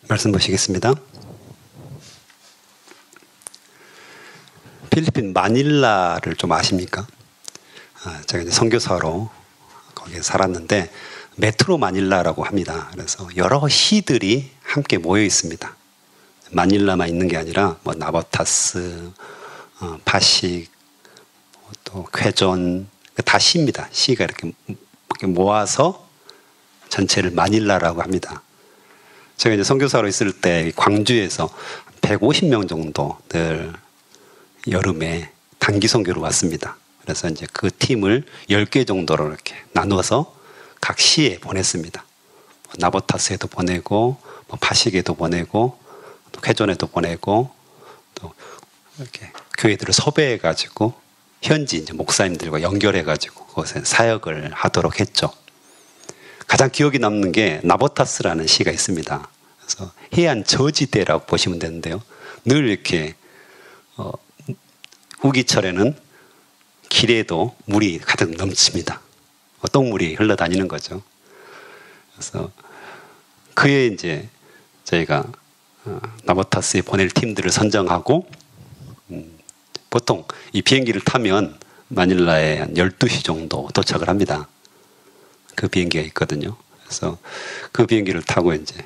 말씀 보시겠습니다. 필리핀 마닐라를 좀 아십니까? 제가 이제 선교사로 거기에 살았는데 메트로 마닐라라고 합니다. 그래서 여러 시들이 함께 모여 있습니다. 마닐라만 있는 게 아니라 뭐 나보타스, 파식, 또 쾌존 다 시입니다. 시가 이렇게 모아서 전체를 마닐라라고 합니다. 제가 이제 선교사로 있을 때 광주에서 150명 정도 늘 여름에 단기 선교로 왔습니다. 그래서 이제 그 팀을 10개 정도로 이렇게 나누어서 각 시에 보냈습니다. 나보타스에도 보내고, 파식에도 보내고, 또 쾌존에도 보내고, 또 이렇게 교회들을 섭외해가지고 현지 이제 목사님들과 연결해가지고 그곳에 사역을 하도록 했죠. 가장 기억에 남는 게 나보타스라는 시가 있습니다. 그래서 해안 저지대라고 보시면 되는데요. 늘 이렇게 우기철에는 길에도 물이 가득 넘칩니다. 똥물이 흘러다니는 거죠. 그래서 그에 이제 저희가 나보타스에 보낼 팀들을 선정하고 보통 이 비행기를 타면 마닐라에 한 12시 정도 도착을 합니다. 그 비행기가 있거든요. 그래서 그 비행기를 타고 이제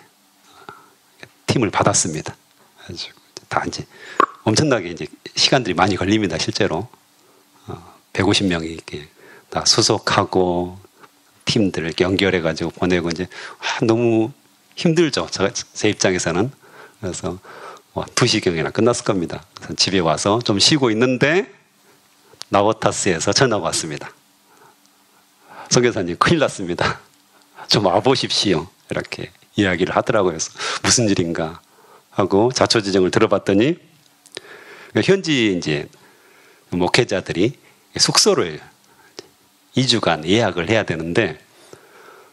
팀을 받았습니다. 그래가지고 다 이제 엄청나게 이제 시간들이 많이 걸립니다. 실제로 150명이 이렇게 다 수속하고 팀들 이렇게 연결해가지고 보내고 이제 너무 힘들죠. 제 입장에서는. 그래서 2시경이나 끝났을 겁니다. 그래서 집에 와서 좀 쉬고 있는데 나보타스에서 전화가 왔습니다. 선교사님 큰일 났습니다. 좀 와보십시오. 이렇게 이야기를 하더라고요. 그래서 무슨 일인가 하고 자초지종을 들어봤더니 현지 이제 목회자들이 숙소를 2주간 예약을 해야 되는데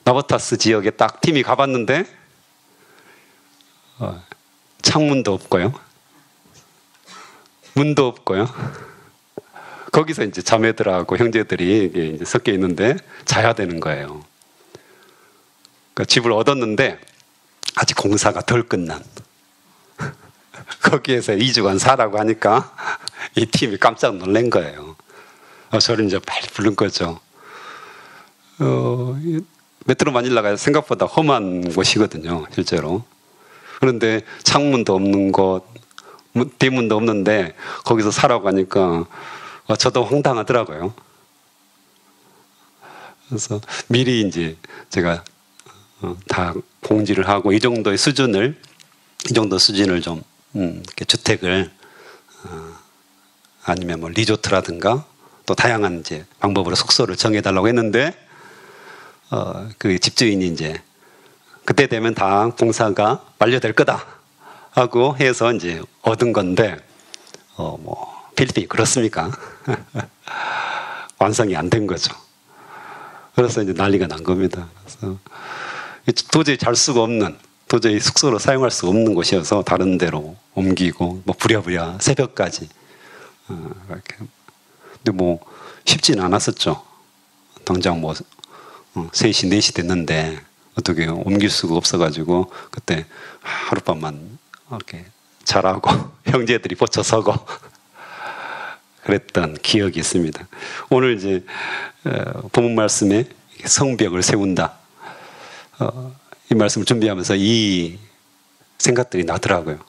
나보타스 지역에 딱 팀이 가봤는데 창문도 없고요. 문도 없고요. 거기서 이제 자매들하고 형제들이 이제 섞여 있는데 자야 되는 거예요. 그러니까 집을 얻었는데 아직 공사가 덜 끝난 거기에서 2주간 사라고 하니까 이 팀이 깜짝 놀란 거예요. 저를 이제 빨리 부른 거죠. 메트로 마닐라가 생각보다 험한 곳이거든요, 실제로. 그런데 창문도 없는 곳, 대문도 없는데 거기서 사라고 하니까 저도 황당하더라고요. 그래서 미리 이제 제가 다 공지를 하고 이 정도 수준을 좀 이렇게 주택을 아니면 뭐 리조트라든가 또 다양한 이제 방법으로 숙소를 정해달라고 했는데 그 집주인이 이제 그때 되면 다 공사가 완료될 거다 하고 해서 이제 얻은 건데 뭐 필리핀이 그렇습니까? 완성이 안 된 거죠. 그래서 이제 난리가 난 겁니다. 그래서 도저히 잘 수가 없는, 도저히 숙소로 사용할 수 없는 곳이어서 다른 데로 옮기고 뭐 부랴부랴 새벽까지 이렇게. 근데 뭐 쉽지는 않았었죠. 당장 뭐 3시, 4시 됐는데 어떻게 옮길 수가 없어가지고 그때 하룻밤만 이렇게 자라고 형제들이 버쳐서고 그랬던 기억이 있습니다. 오늘 이제 본문 말씀에 성벽을 세운다. 이 말씀을 준비하면서 이 생각들이 나더라고요.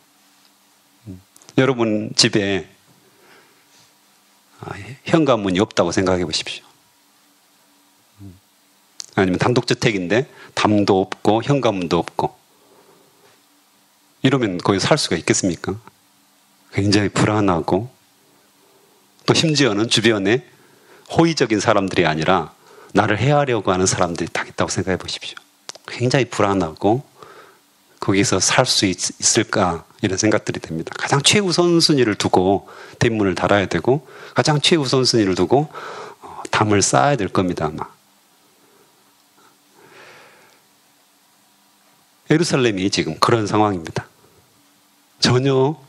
여러분 집에 현관문이 없다고 생각해 보십시오. 아니면 단독주택인데 담도 없고 현관문도 없고 이러면 거기 살 수가 있겠습니까? 굉장히 불안하고 또 심지어는 주변에 호의적인 사람들이 아니라 나를 해하려고 하는 사람들이 다 있다고 생각해 보십시오. 굉장히 불안하고 거기서 살 수 있을까 이런 생각들이 됩니다. 가장 최우선순위를 두고 대문을 달아야 되고 가장 최우선순위를 두고 담을 쌓아야 될 겁니다. 아마. 예루살렘이 지금 그런 상황입니다. 전혀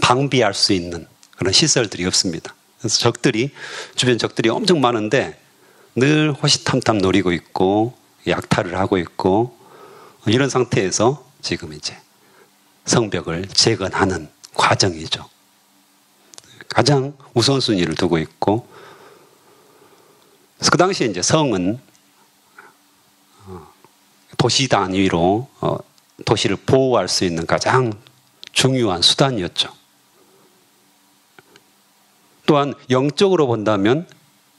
방비할 수 있는 그런 시설들이 없습니다. 그래서 주변 적들이 엄청 많은데 늘 호시탐탐 노리고 있고 약탈을 하고 있고 이런 상태에서 지금 이제 성벽을 재건하는 과정이죠. 가장 우선순위를 두고 있고, 그 당시에 이제 성은 도시 단위로 도시를 보호할 수 있는 가장 중요한 수단이었죠. 또한 영적으로 본다면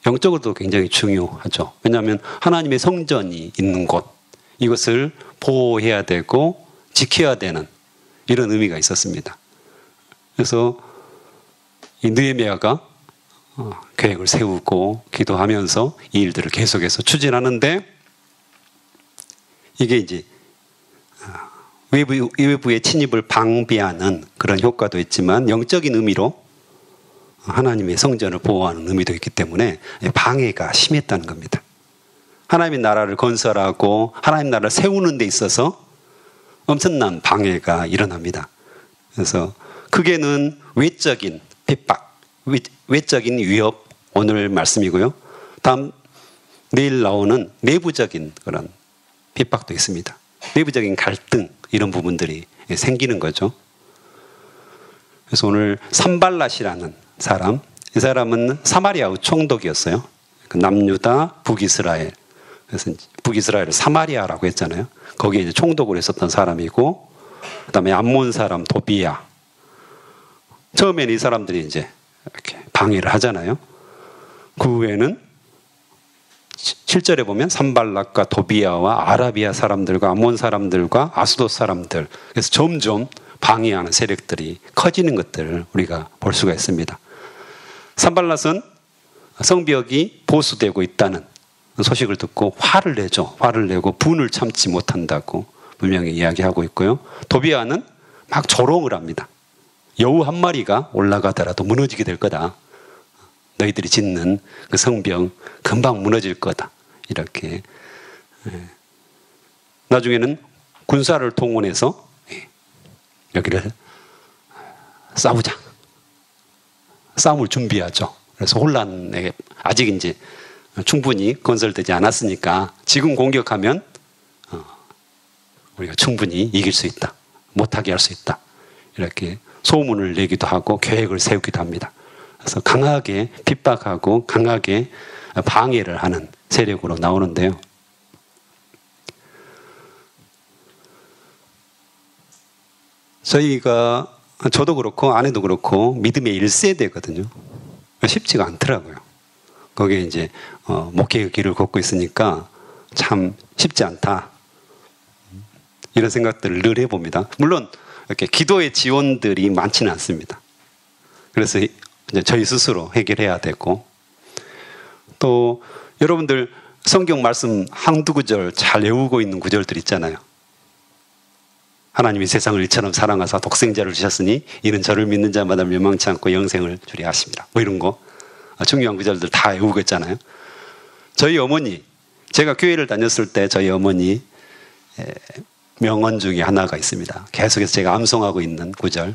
영적으로도 굉장히 중요하죠. 왜냐하면 하나님의 성전이 있는 곳, 이것을 보호해야 되고 지켜야 되는 이런 의미가 있었습니다. 그래서 이 느헤미야가 계획을 세우고 기도하면서 이 일들을 계속해서 추진하는데, 이게 이제 외부의 침입을 방비하는 그런 효과도 있지만 영적인 의미로 하나님의 성전을 보호하는 의미도 있기 때문에 방해가 심했다는 겁니다. 하나님의 나라를 건설하고 하나님의 나라를 세우는 데 있어서 엄청난 방해가 일어납니다. 그래서 크게는 외적인 핍박, 외적인 위협, 오늘 말씀이고요. 내일 나오는 내부적인 그런 핍박도 있습니다. 내부적인 갈등, 이런 부분들이 생기는 거죠. 그래서 오늘 산발랏이라는 사람, 이 사람은 사마리아 총독이었어요. 남유다, 북이스라엘. 그래서 북이스라엘을 사마리아라고 했잖아요. 거기에 이제 총독으로 있었던 사람이고, 그 다음에 암몬 사람 도비야. 처음에는 이 사람들이 이제 이렇게 방해를 하잖아요. 그 후에는 7절에 보면 산발락과 도비야와 아라비아 사람들과 암몬 사람들과 아수도 사람들, 그래서 점점 방해하는 세력들이 커지는 것들을 우리가 볼 수가 있습니다. 산발랏은 성벽이 보수되고 있다는 소식을 듣고 화를 내죠. 화를 내고 분을 참지 못한다고 분명히 이야기하고 있고요. 도비야는 막 조롱을 합니다. 여우 한 마리가 올라가더라도 무너지게 될 거다. 너희들이 짓는 그 성벽 금방 무너질 거다. 이렇게. 나중에는 군사를 동원해서 여기를 싸우자. 싸움을 준비하죠. 그래서 혼란에 아직 이제 충분히 건설되지 않았으니까 지금 공격하면 우리가 충분히 이길 수 있다. 못하게 할 수 있다. 이렇게 소문을 내기도 하고 계획을 세우기도 합니다. 그래서 강하게 핍박하고 강하게 방해를 하는 세력으로 나오는데요. 저도 그렇고 아내도 그렇고 믿음의 1세대거든요. 쉽지가 않더라고요. 거기에 이제 목회의 길을 걷고 있으니까 참 쉽지 않다. 이런 생각들을 늘 해봅니다. 물론 이렇게 기도의 지원들이 많지는 않습니다. 그래서 이제 저희 스스로 해결해야 되고, 또 여러분들 성경 말씀 한두 구절 잘 외우고 있는 구절들 있잖아요. 하나님이 세상을 이처럼 사랑하사 독생자를 주셨으니 이는 저를 믿는 자마다 멸망치 않고 영생을 주려 하십니다. 뭐 이런 거 중요한 구절들 다 외우고 있잖아요. 저희 어머니, 제가 교회를 다녔을 때 저희 어머니 명언 중에 하나가 있습니다. 계속해서 제가 암송하고 있는 구절.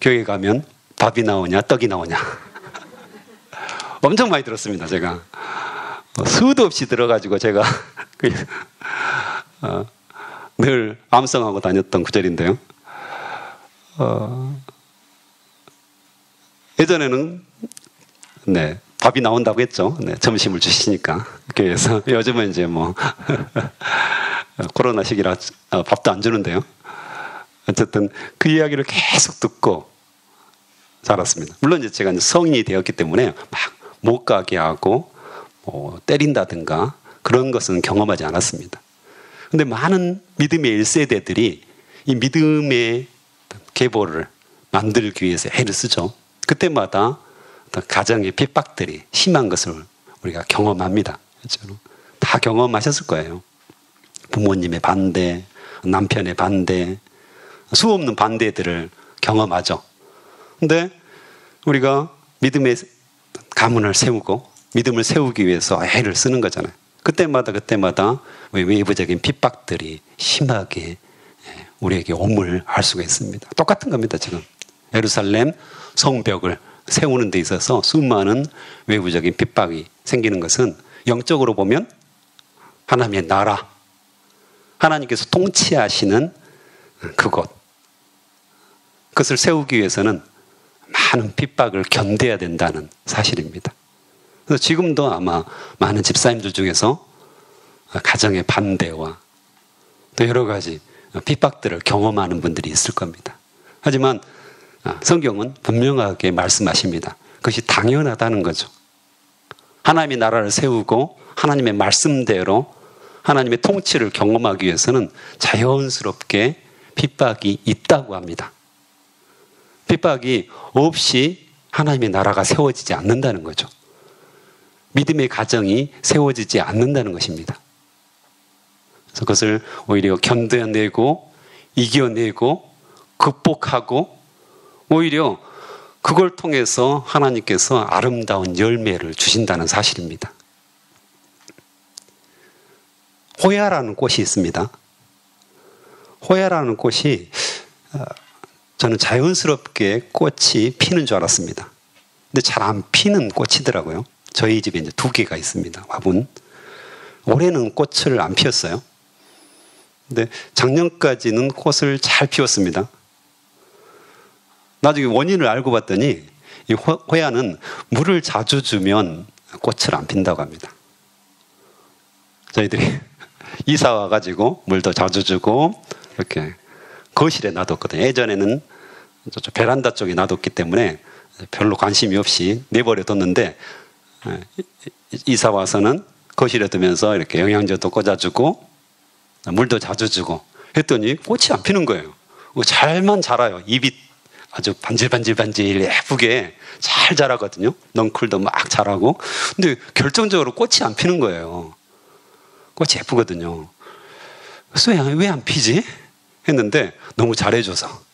교회 가면 밥이 나오냐 떡이 나오냐. 엄청 많이 들었습니다. 제가 수도 없이 들어가지고 제가 늘 암송하고 다녔던 구절인데요. 예전에는 밥이 나온다고 했죠. 점심을 주시니까 교회에서. 요즘은 이제 뭐 코로나 시기라 밥도 안 주는데요. 어쨌든 그 이야기를 계속 듣고 자랐습니다. 물론 이제 제가 성인이 되었기 때문에 막 못 가게 하고 뭐 때린다든가 그런 것은 경험하지 않았습니다. 근데 많은 믿음의 1세대들이 이 믿음의 계보를 만들기 위해서 애를 쓰죠. 그때마다 가정의 핍박들이 심한 것을 우리가 경험합니다. 그렇죠? 다 경험하셨을 거예요. 부모님의 반대, 남편의 반대, 수없는 반대들을 경험하죠. 근데 우리가 믿음의 가문을 세우고 믿음을 세우기 위해서 애를 쓰는 거잖아요. 그때마다 외부적인 핍박들이 심하게 우리에게 옴을 할 수가 있습니다. 똑같은 겁니다. 지금 예루살렘 성벽을 세우는 데 있어서 수많은 외부적인 핍박이 생기는 것은 영적으로 보면 하나님의 나라, 하나님께서 통치하시는 그것을 세우기 위해서는 많은 핍박을 견뎌야 된다는 사실입니다. 그래서 지금도 아마 많은 집사님들 중에서 가정의 반대와 또 여러 가지 핍박들을 경험하는 분들이 있을 겁니다. 하지만 성경은 분명하게 말씀하십니다. 그것이 당연하다는 거죠. 하나님의 나라를 세우고 하나님의 말씀대로 하나님의 통치를 경험하기 위해서는 자연스럽게 핍박이 있다고 합니다. 핍박이 없이 하나님의 나라가 세워지지 않는다는 거죠. 믿음의 가정이 세워지지 않는다는 것입니다. 그래서 그것을 오히려 견뎌내고 이겨내고 극복하고 오히려 그걸 통해서 하나님께서 아름다운 열매를 주신다는 사실입니다. 호야라는 꽃이 있습니다. 호야라는 꽃이 저는 자연스럽게 꽃이 피는 줄 알았습니다. 근데 잘 안 피는 꽃이더라고요. 저희 집에 이제 2개가 있습니다. 화분. 올해는 꽃을 안 피웠어요. 근데 작년까지는 꽃을 잘 피웠습니다. 나중에 원인을 알고 봤더니 이 호야는 물을 자주 주면 꽃을 안 핀다고 합니다. 저희들이 이사 와가지고 물도 자주 주고 이렇게 거실에 놔뒀거든요. 예전에는 저쪽 베란다 쪽에 놔뒀기 때문에 별로 관심이 없이 내버려 뒀는데 이사 와서는 거실에 두면서 이렇게 영양제도 꽂아주고 물도 자주 주고 했더니 꽃이 안 피는 거예요. 잘만 자라요. 잎이 아주 반질반질 예쁘게 잘 자라거든요. 넝쿨도 막 자라고. 근데 결정적으로 꽃이 안 피는 거예요. 꽃이 예쁘거든요. 그래서 왜 안 피지? 했는데 너무 잘해줘서.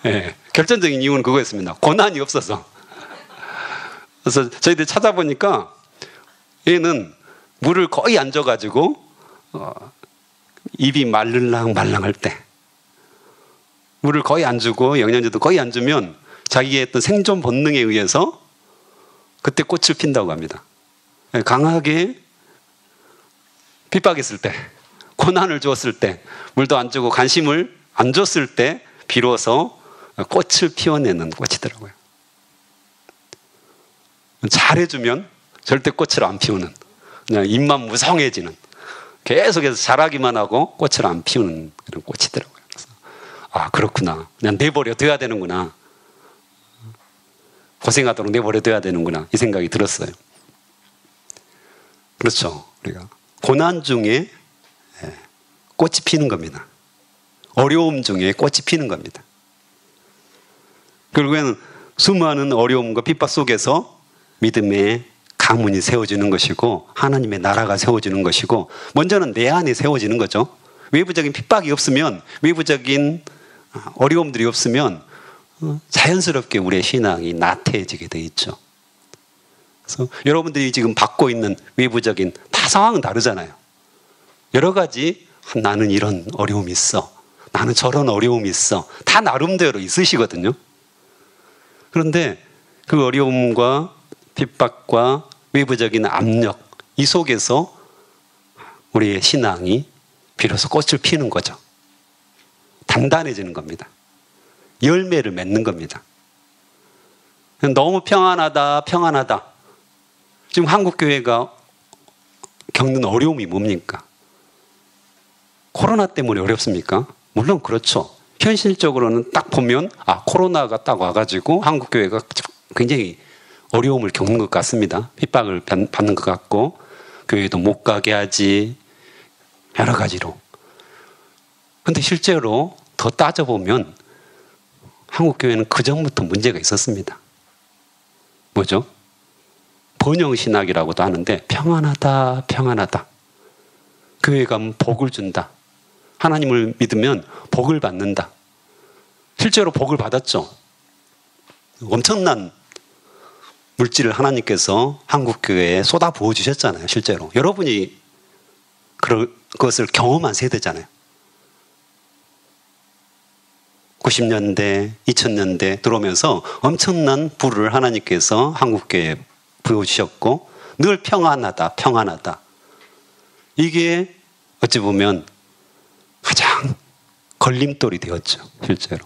네, 결정적인 이유는 그거였습니다. 고난이 없어서. 그래서 저희들 찾아보니까 얘는 물을 거의 안 줘가지고 입이 말랑말랑할 때 물을 거의 안 주고 영양제도 거의 안 주면 자기의 어떤 생존 본능에 의해서 그때 꽃을 핀다고 합니다. 강하게 핍박했을 때, 고난을 주었을 때, 물도 안 주고 관심을 안 줬을 때 비로소 꽃을 피워내는 꽃이더라고요. 잘해주면 절대 꽃을 안 피우는, 그냥 입만 무성해지는, 계속해서 자라기만 하고 꽃을 안 피우는 그런 꽃이더라고요. 그래서 아, 그렇구나. 그냥 내버려 둬야 되는구나. 고생하도록 내버려 둬야 되는구나. 이 생각이 들었어요. 그렇죠. 우리가 고난 중에 꽃이 피는 겁니다. 어려움 중에 꽃이 피는 겁니다. 결국에는 수많은 어려움과 핍박 속에서 믿음의 가문이 세워지는 것이고 하나님의 나라가 세워지는 것이고 먼저는 내 안에 세워지는 거죠. 외부적인 핍박이 없으면, 외부적인 어려움들이 없으면 자연스럽게 우리의 신앙이 나태해지게 돼 있죠. 그래서 여러분들이 지금 받고 있는 외부적인 다 상황은 다르잖아요. 여러 가지 나는 이런 어려움이 있어. 나는 저런 어려움이 있어. 다 나름대로 있으시거든요. 그런데 그 어려움과 핍박과 외부적인 압력, 이 속에서 우리의 신앙이 비로소 꽃을 피는 거죠. 단단해지는 겁니다. 열매를 맺는 겁니다. 너무 평안하다, 평안하다. 지금 한국교회가 겪는 어려움이 뭡니까? 코로나 때문에 어렵습니까? 물론 그렇죠. 현실적으로는 딱 보면 코로나가 딱 와가지고 한국교회가 굉장히 어려움을 겪는 것 같습니다. 핍박을 받는 것 같고 교회도 못 가게 하지, 여러 가지로. 근데 실제로 더 따져보면 한국교회는 그전부터 문제가 있었습니다. 뭐죠? 번영신학이라고도 하는데 평안하다, 평안하다. 교회 가면 복을 준다. 하나님을 믿으면 복을 받는다. 실제로 복을 받았죠. 엄청난 물질을 하나님께서 한국교회에 쏟아 부어주셨잖아요. 실제로. 여러분이 그것을 경험한 세대잖아요. 90년대, 2000년대 들어오면서 엄청난 부를 하나님께서 한국교회에 부어주셨고 늘 평안하다, 평안하다. 이게 어찌 보면 가장 걸림돌이 되었죠. 실제로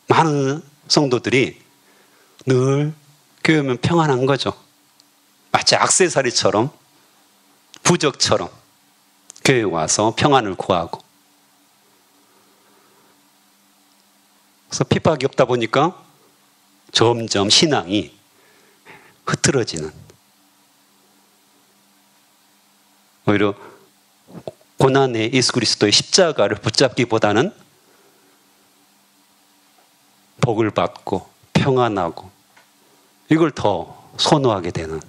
많은 성도들이 늘 교회 오면 평안한 거죠. 마치 액세서리처럼, 부적처럼 교회에 와서 평안을 구하고, 그래서 핍박이 없다 보니까 점점 신앙이 흐트러지는, 오히려 고난의 예수 그리스도의 십자가를 붙잡기보다는 복을 받고 평안하고 이걸 더 선호하게 되는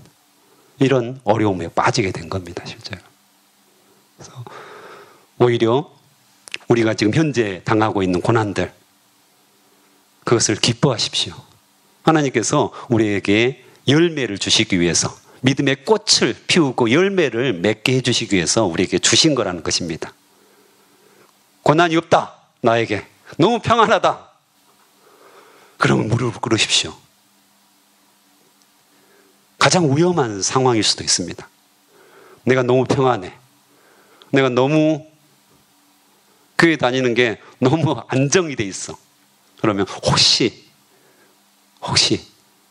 이런 어려움에 빠지게 된 겁니다. 실제로. 그래서 오히려 우리가 지금 현재 당하고 있는 고난들, 그것을 기뻐하십시오. 하나님께서 우리에게 열매를 주시기 위해서, 믿음의 꽃을 피우고 열매를 맺게 해주시기 위해서 우리에게 주신 거라는 것입니다. 고난이 없다, 나에게 너무 평안하다, 그러면 무릎을 꿇으십시오. 가장 위험한 상황일 수도 있습니다. 내가 너무 평안해, 내가 너무 교회 다니는 게 너무 안정이 돼 있어. 그러면 혹시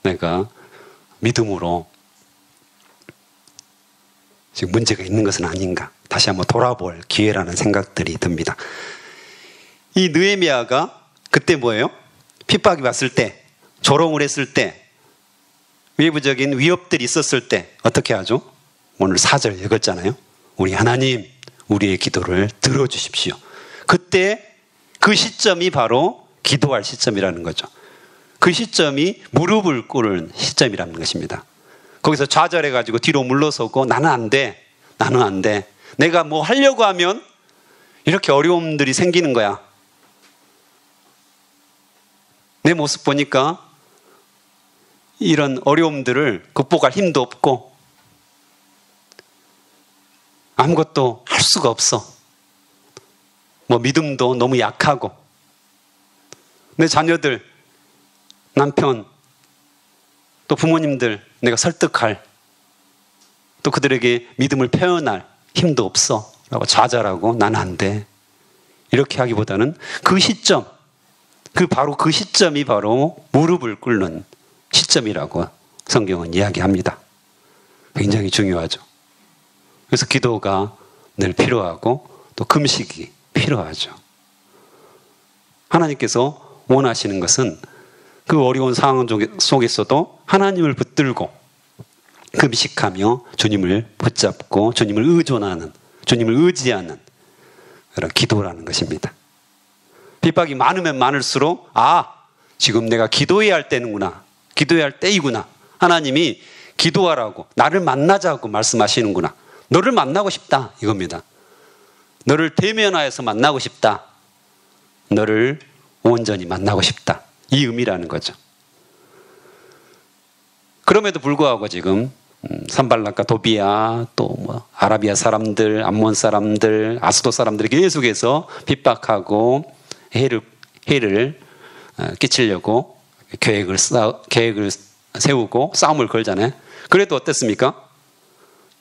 내가 믿음으로 지금 문제가 있는 것은 아닌가, 다시 한번 돌아볼 기회라는 생각들이 듭니다. 이 느헤미야가 그때 뭐예요? 핍박이 왔을 때, 조롱을 했을 때, 외부적인 위협들이 있었을 때 어떻게 하죠? 오늘 4절 읽었잖아요. 우리 하나님, 우리의 기도를 들어주십시오. 그때 그 시점이 바로 기도할 시점이라는 거죠. 그 시점이 무릎을 꿇은 시점이라는 것입니다. 거기서 좌절해가지고 뒤로 물러서고 나는 안 돼, 나는 안 돼, 내가 뭐 하려고 하면 이렇게 어려움들이 생기는 거야, 내 모습 보니까 이런 어려움들을 극복할 힘도 없고 아무것도 할 수가 없어, 뭐 믿음도 너무 약하고, 내 자녀들, 남편, 또 부모님들 내가 설득할, 또 그들에게 믿음을 표현할 힘도 없어 라고 좌절하고 나는 안 돼, 이렇게 하기보다는 그 시점, 바로 그 시점이 바로 무릎을 꿇는 시점이라고 성경은 이야기합니다. 굉장히 중요하죠. 그래서 기도가 늘 필요하고 또 금식이 필요하죠. 하나님께서 원하시는 것은 그 어려운 상황 속에서도 하나님을 붙들고 금식하며 주님을 붙잡고 주님을 의존하는, 주님을 의지하는 그런 기도라는 것입니다. 핍박이 많으면 많을수록 지금 내가 기도해야 할 때는구나, 기도해야 할 때이구나, 하나님이 기도하라고, 나를 만나자고 말씀하시는구나, 너를 만나고 싶다 이겁니다. 너를 대면하여서 만나고 싶다, 너를 온전히 만나고 싶다, 이 의미라는 거죠. 그럼에도 불구하고 지금 산발락과 도비야, 또 뭐 아라비아 사람들, 암몬 사람들, 아스도 사람들이 계속해서 핍박하고 해를 끼치려고 계획을 세우고 싸움을 걸잖아요. 그래도 어땠습니까?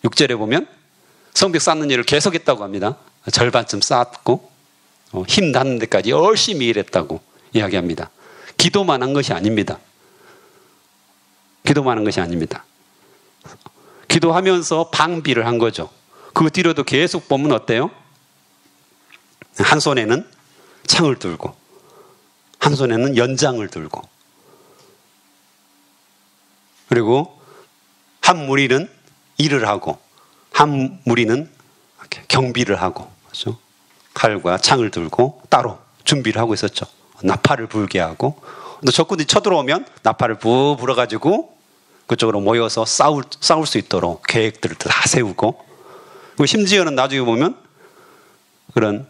6절에 보면 성벽 쌓는 일을 계속했다고 합니다. 절반쯤 쌓았고 힘 닿는 데까지 열심히 일했다고 이야기합니다. 기도만 한 것이 아닙니다. 기도만 한 것이 아닙니다. 기도하면서 방비를 한 거죠. 그 뒤로도 계속 보면 어때요? 한 손에는 창을 들고 한 손에는 연장을 들고, 그리고 한 무리는 일을 하고 한 무리는 경비를 하고, 그렇죠? 칼과 창을 들고 따로 준비를 하고 있었죠. 나팔을 불게 하고, 또 적군이 쳐들어오면 나팔을 부 불어가지고 그쪽으로 모여서 싸울 수 있도록 계획들을 다 세우고, 그리고 심지어는 나중에 보면 그런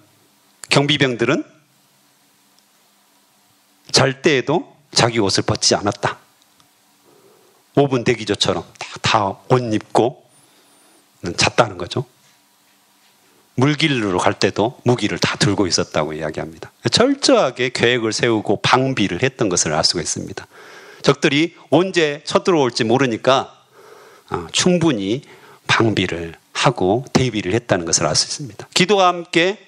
경비병들은 잘 때에도 자기 옷을 벗지 않았다. 5분 대기조처럼 다 옷 입고 잤다는 거죠. 물길로 갈 때도 무기를 다 들고 있었다고 이야기합니다. 철저하게 계획을 세우고 방비를 했던 것을 알 수가 있습니다. 적들이 언제 쳐들어올지 모르니까 충분히 방비를 하고 대비를 했다는 것을 알 수 있습니다. 기도와 함께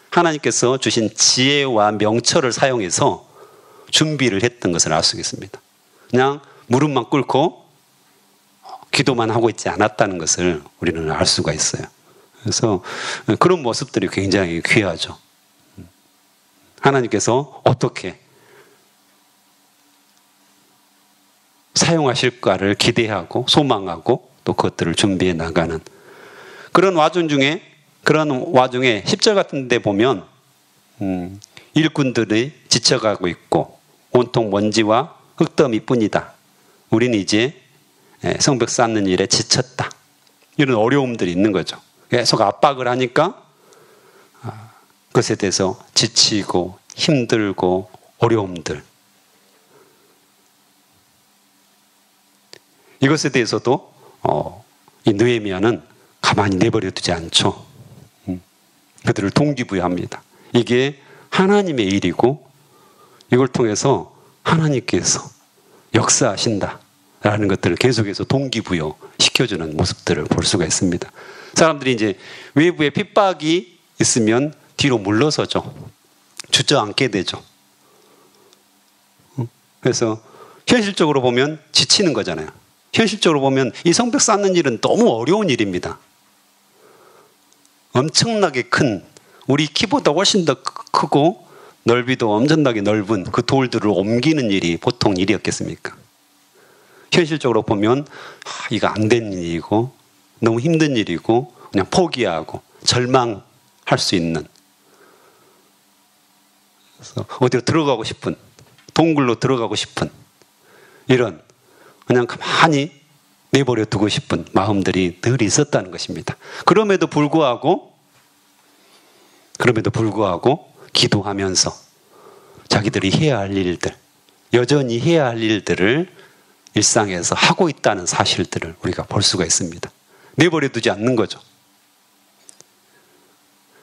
하나님께서 주신 지혜와 명철을 사용해서 준비를 했던 것을 알 수 있습니다. 그냥 무릎만 꿇고 기도만 하고 있지 않았다는 것을 우리는 알 수가 있어요. 그래서 그런 모습들이 굉장히 귀하죠. 하나님께서 어떻게 사용하실까를 기대하고 소망하고 또 그것들을 준비해 나가는 그런 와중에 10절 같은 데 보면 일꾼들이 지쳐가고 있고 온통 먼지와 흙더미뿐이다. 우리는 이제 성벽 쌓는 일에 지쳤다. 이런 어려움들이 있는 거죠. 계속 압박을 하니까 그것에 대해서 지치고 힘들고 어려움들. 이것에 대해서도 이 느헤미야는 가만히 내버려 두지 않죠. 그들을 동기부여합니다. 이게 하나님의 일이고 이걸 통해서 하나님께서 역사하신다라는 것들을 계속해서 동기부여 시켜주는 모습들을 볼 수가 있습니다. 사람들이 이제 외부에 핍박이 있으면 뒤로 물러서죠. 주저앉게 되죠. 그래서 현실적으로 보면 지치는 거잖아요. 현실적으로 보면 이 성벽 쌓는 일은 너무 어려운 일입니다. 엄청나게 큰, 우리 키보다 훨씬 더 크고 넓이도 엄청나게 넓은 그 돌들을 옮기는 일이 보통 일이었겠습니까? 현실적으로 보면 이거 안 된 일이고 너무 힘든 일이고 그냥 포기하고 절망할 수 있는, 그래서 어디로 들어가고 싶은, 동굴로 들어가고 싶은 이런 그냥 가만히 내버려 두고 싶은 마음들이 늘 있었다는 것입니다. 그럼에도 불구하고 기도하면서 자기들이 해야 할 일들, 여전히 해야 할 일들을 일상에서 하고 있다는 사실들을 우리가 볼 수가 있습니다. 내버려 두지 않는 거죠.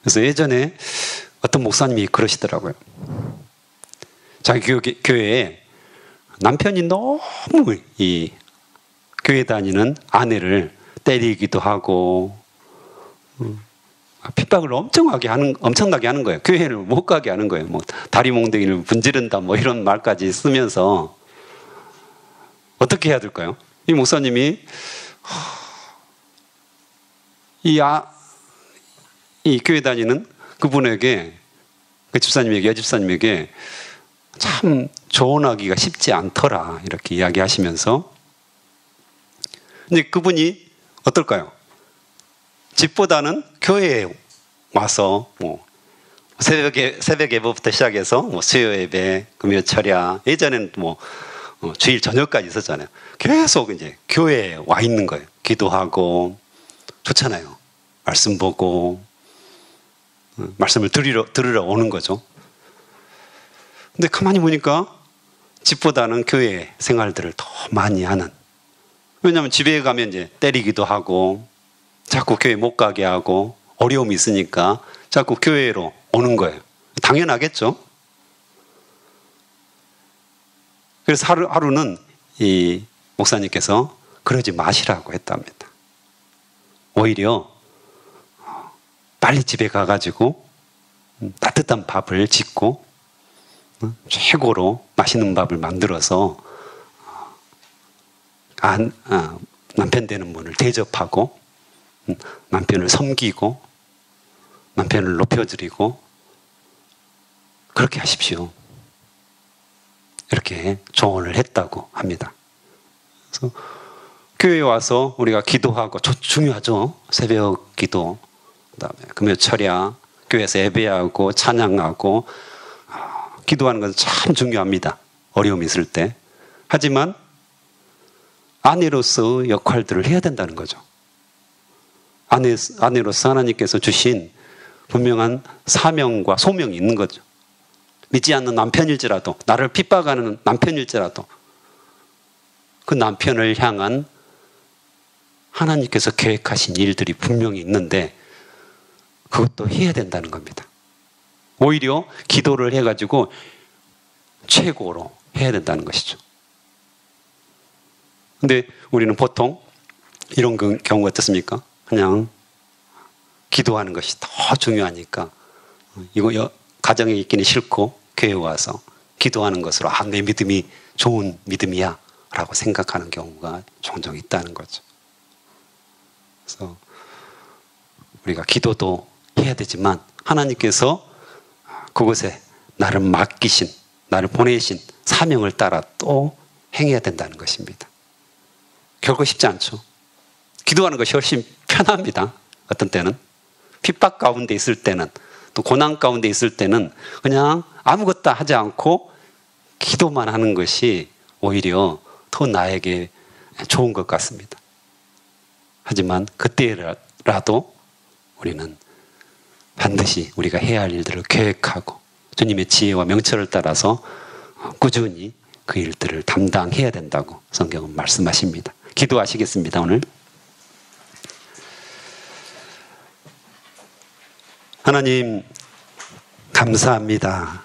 그래서 예전에 어떤 목사님이 그러시더라고요. 자기 교회에 남편이 너무 이 교회 다니는 아내를 때리기도 하고 핍박을 엄청나게 하는 거예요. 교회를 못 가게 하는 거예요. 뭐 다리 몽둥이를 분지른다 뭐 이런 말까지 쓰면서 어떻게 해야 될까요? 이 목사님이 이 교회 다니는 그분에게, 그 집사님에게, 여집사님에게 참 조언하기가 쉽지 않더라 이렇게 이야기하시면서, 근데 그분이 어떨까요? 집보다는 교회에 와서 뭐 새벽 예배부터 시작해서 뭐 수요 예배, 금요 철야, 예전에는 뭐 주일 저녁까지 있었잖아요. 계속 이제 교회에 와 있는 거예요. 기도하고 좋잖아요. 말씀 보고 말씀을 들으러 오는 거죠. 근데 가만히 보니까 집보다는 교회 생활들을 더 많이 하는. 왜냐하면 집에 가면 이제 때리기도 하고 자꾸 교회 못 가게 하고 어려움이 있으니까 자꾸 교회로 오는 거예요. 당연하겠죠. 그래서 하루는 이 목사님께서 그러지 마시라고 했답니다. 오히려 빨리 집에 가가지고 따뜻한 밥을 짓고 최고로 맛있는 밥을 만들어서 남편 되는 분을 대접하고 남편을 섬기고 남편을 높여드리고 그렇게 하십시오. 이렇게 조언을 했다고 합니다. 그래서 교회에 와서 우리가 기도하고 중요하죠. 새벽 기도, 그다음에 금요 철야, 교회에서 예배하고 찬양하고 기도하는 것은 참 중요합니다. 어려움이 있을 때. 하지만 아내로서 역할들을 해야 된다는 거죠. 아내로서 하나님께서 주신 분명한 사명과 소명이 있는 거죠. 믿지 않는 남편일지라도, 나를 핍박하는 남편일지라도 그 남편을 향한 하나님께서 계획하신 일들이 분명히 있는데 그것도 해야 된다는 겁니다. 오히려 기도를 해가지고 최고로 해야 된다는 것이죠. 근데 우리는 보통 이런 경우가 어떻습니까? 그냥 기도하는 것이 더 중요하니까 이거 가정에 있기는 싫고 교회 와서 기도하는 것으로 내 믿음이 좋은 믿음이야 라고 생각하는 경우가 종종 있다는 거죠. 그래서 우리가 기도도 해야 되지만 하나님께서 그곳에 나를 맡기신, 나를 보내신 사명을 따라 또 행해야 된다는 것입니다. 결코 쉽지 않죠. 기도하는 것이 훨씬 편합니다. 어떤 때는 핍박 가운데 있을 때는, 또 고난 가운데 있을 때는 그냥 아무것도 하지 않고 기도만 하는 것이 오히려 더 나에게 좋은 것 같습니다. 하지만 그때라도 우리는 반드시 우리가 해야 할 일들을 계획하고 주님의 지혜와 명철을 따라서 꾸준히 그 일들을 담당해야 된다고 성경은 말씀하십니다. 기도하시겠습니다. 오늘 하나님 감사합니다.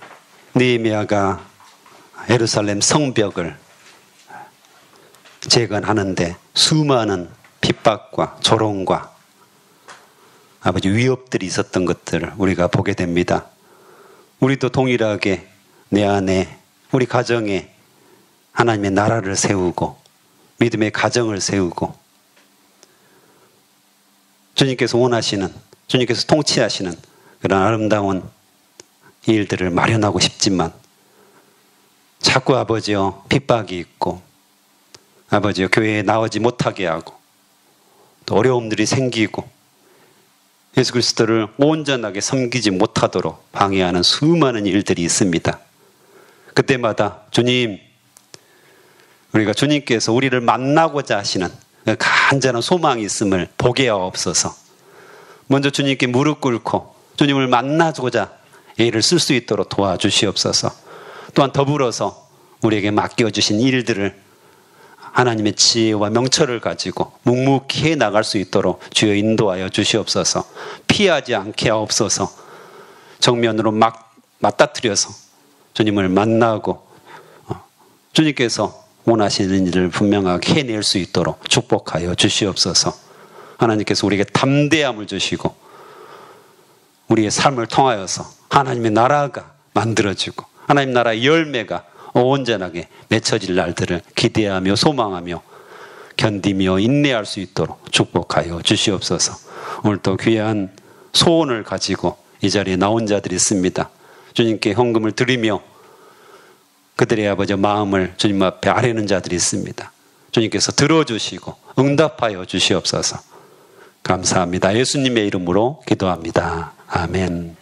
느헤미야가 예루살렘 성벽을 재건하는데 수많은 핍박과 조롱과 아버지 위협들이 있었던 것들을 우리가 보게 됩니다. 우리도 동일하게 내 안에 우리 가정에 하나님의 나라를 세우고 믿음의 가정을 세우고 주님께서 원하시는, 주님께서 통치하시는 그런 아름다운 일들을 마련하고 싶지만 자꾸 아버지여 핍박이 있고 아버지여 교회에 나오지 못하게 하고 또 어려움들이 생기고 예수 그리스도를 온전하게 섬기지 못하도록 방해하는 수많은 일들이 있습니다. 그때마다 주님, 우리가 주님께서 우리를 만나고자 하시는 간절한 소망이 있음을 보게 하옵소서. 먼저 주님께 무릎 꿇고 주님을 만나고자 애를 쓸 수 있도록 도와주시옵소서. 또한 더불어서 우리에게 맡겨주신 일들을 하나님의 지혜와 명철을 가지고 묵묵히 해 나갈 수 있도록 주여 인도하여 주시옵소서. 피하지 않게 하옵소서. 정면으로 맞닥뜨려서 주님을 만나고 주님께서 원하시는 일을 분명하게 해낼 수 있도록 축복하여 주시옵소서. 하나님께서 우리에게 담대함을 주시고 우리의 삶을 통하여서 하나님의 나라가 만들어지고 하나님 나라의 열매가 온전하게 맺혀질 날들을 기대하며 소망하며 견디며 인내할 수 있도록 축복하여 주시옵소서. 오늘도 귀한 소원을 가지고 이 자리에 나온 자들이 있습니다. 주님께 헌금을 드리며 그들의 아버지 마음을 주님 앞에 아뢰는 자들이 있습니다. 주님께서 들어주시고 응답하여 주시옵소서. 감사합니다. 예수님의 이름으로 기도합니다. 아멘.